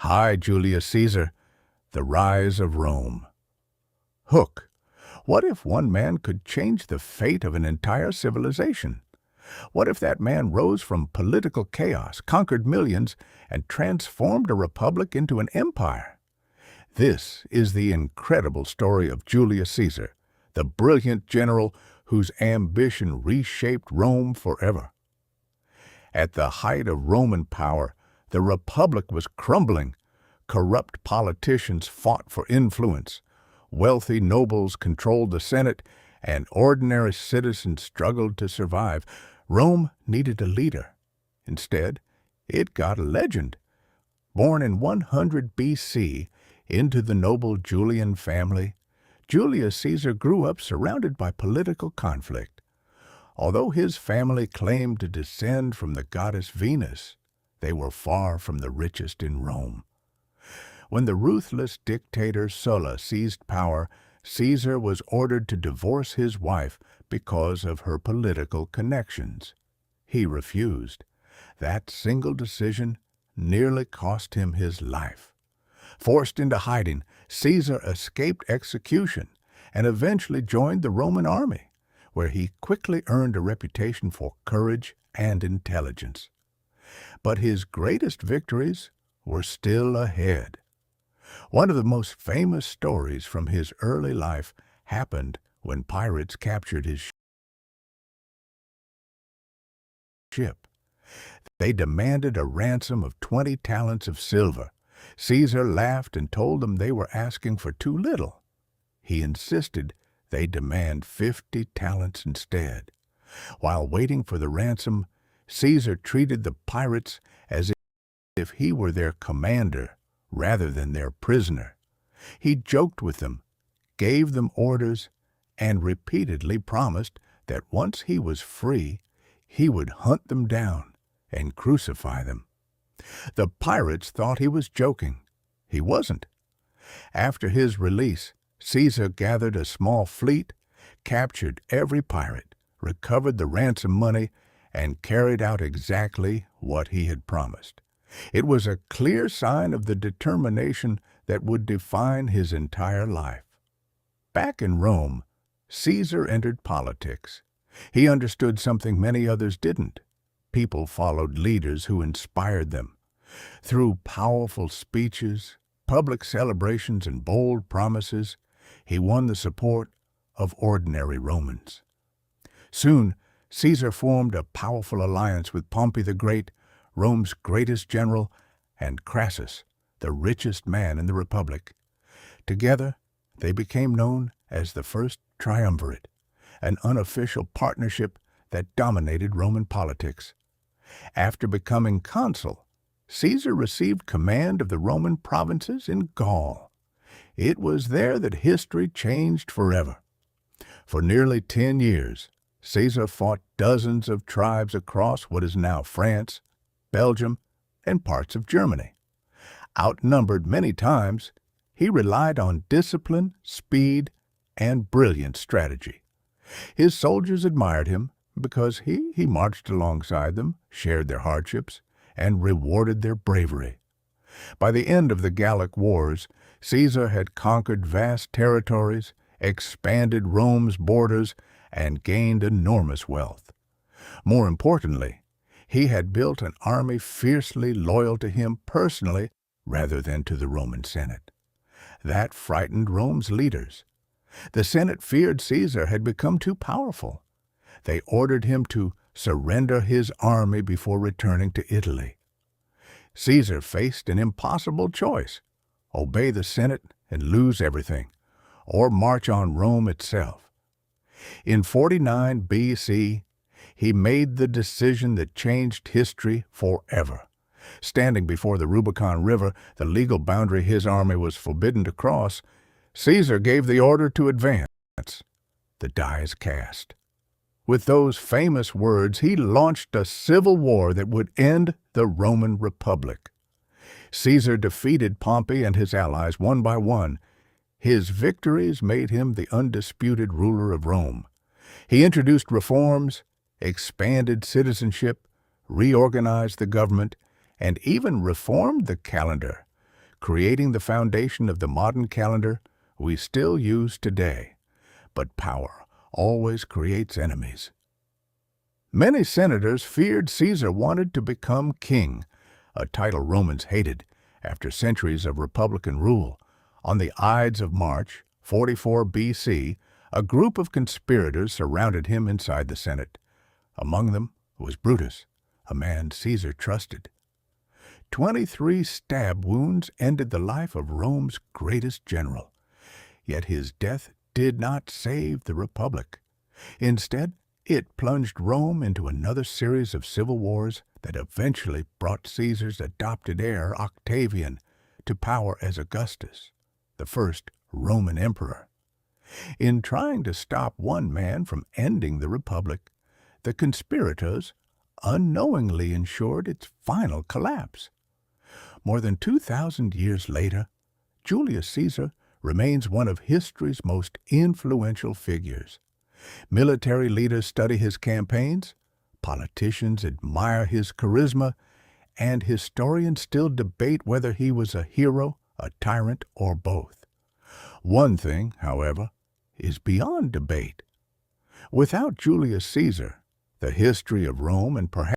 Hi, Julius Caesar, The Rise of Rome. Hook. What if one man could change the fate of an entire civilization? What if that man rose from political chaos, conquered millions, and transformed a republic into an empire? This is the incredible story of Julius Caesar, the brilliant general whose ambition reshaped Rome forever. At the height of Roman power, the republic was crumbling. Corrupt politicians fought for influence. Wealthy nobles controlled the Senate, and ordinary citizens struggled to survive. Rome needed a leader. Instead, it got a legend. Born in 100 BC into the noble Julian family, Julius Caesar grew up surrounded by political conflict. Although his family claimed to descend from the goddess Venus, they were far from the richest in Rome. When the ruthless dictator Sulla seized power, Caesar was ordered to divorce his wife because of her political connections. He refused. That single decision nearly cost him his life. Forced into hiding, Caesar escaped execution and eventually joined the Roman army, where he quickly earned a reputation for courage and intelligence. But his greatest victories were still ahead. One of the most famous stories from his early life happened when pirates captured his ship. They demanded a ransom of 20 talents of silver. Caesar laughed and told them they were asking for too little. He insisted they demand 50 talents instead. While waiting for the ransom, Caesar treated the pirates as if he were their commander rather than their prisoner. He joked with them, gave them orders, and repeatedly promised that once he was free, he would hunt them down and crucify them. The pirates thought he was joking. He wasn't. After his release, Caesar gathered a small fleet, captured every pirate, recovered the ransom money, and carried out exactly what he had promised. It was a clear sign of the determination that would define his entire life. Back in Rome, Caesar entered politics. He understood something many others didn't. People followed leaders who inspired them. Through powerful speeches, public celebrations, and bold promises, he won the support of ordinary Romans. Soon, Caesar formed a powerful alliance with Pompey the Great, Rome's greatest general, and Crassus, the richest man in the Republic. Together, they became known as the First Triumvirate, an unofficial partnership that dominated Roman politics. After becoming consul, Caesar received command of the Roman provinces in Gaul. It was there that history changed forever. For nearly 10 years, Caesar fought dozens of tribes across what is now France, Belgium, and parts of Germany. Outnumbered many times, he relied on discipline, speed, and brilliant strategy. His soldiers admired him because he marched alongside them, shared their hardships, and rewarded their bravery. By the end of the Gallic Wars, Caesar had conquered vast territories, expanded Rome's borders, and gained enormous wealth. More importantly, he had built an army fiercely loyal to him personally rather than to the Roman Senate. That frightened Rome's leaders. The Senate feared Caesar had become too powerful. They ordered him to surrender his army before returning to Italy. Caesar faced an impossible choice: obey the Senate and lose everything, or march on Rome itself. In 49 BC, he made the decision that changed history forever. Standing before the Rubicon River, the legal boundary his army was forbidden to cross, Caesar gave the order to advance. The die is cast. With those famous words, he launched a civil war that would end the Roman Republic. Caesar defeated Pompey and his allies one by one. His victories made him the undisputed ruler of Rome. He introduced reforms, expanded citizenship, reorganized the government, and even reformed the calendar, creating the foundation of the modern calendar we still use today. But power always creates enemies. Many senators feared Caesar wanted to become king, a title Romans hated after centuries of republican rule. On the Ides of March, 44 BC, a group of conspirators surrounded him inside the Senate. Among them was Brutus, a man Caesar trusted. 23 stab wounds ended the life of Rome's greatest general. Yet his death did not save the Republic. Instead, it plunged Rome into another series of civil wars that eventually brought Caesar's adopted heir, Octavian, to power as Augustus, the first Roman emperor. In trying to stop one man from ending the Republic, the conspirators unknowingly ensured its final collapse. More than 2,000 years later, Julius Caesar remains one of history's most influential figures. Military leaders study his campaigns, politicians admire his charisma, and historians still debate whether he was a hero, a tyrant, or both. One thing, however, is beyond debate. Without Julius Caesar, the history of Rome and perhaps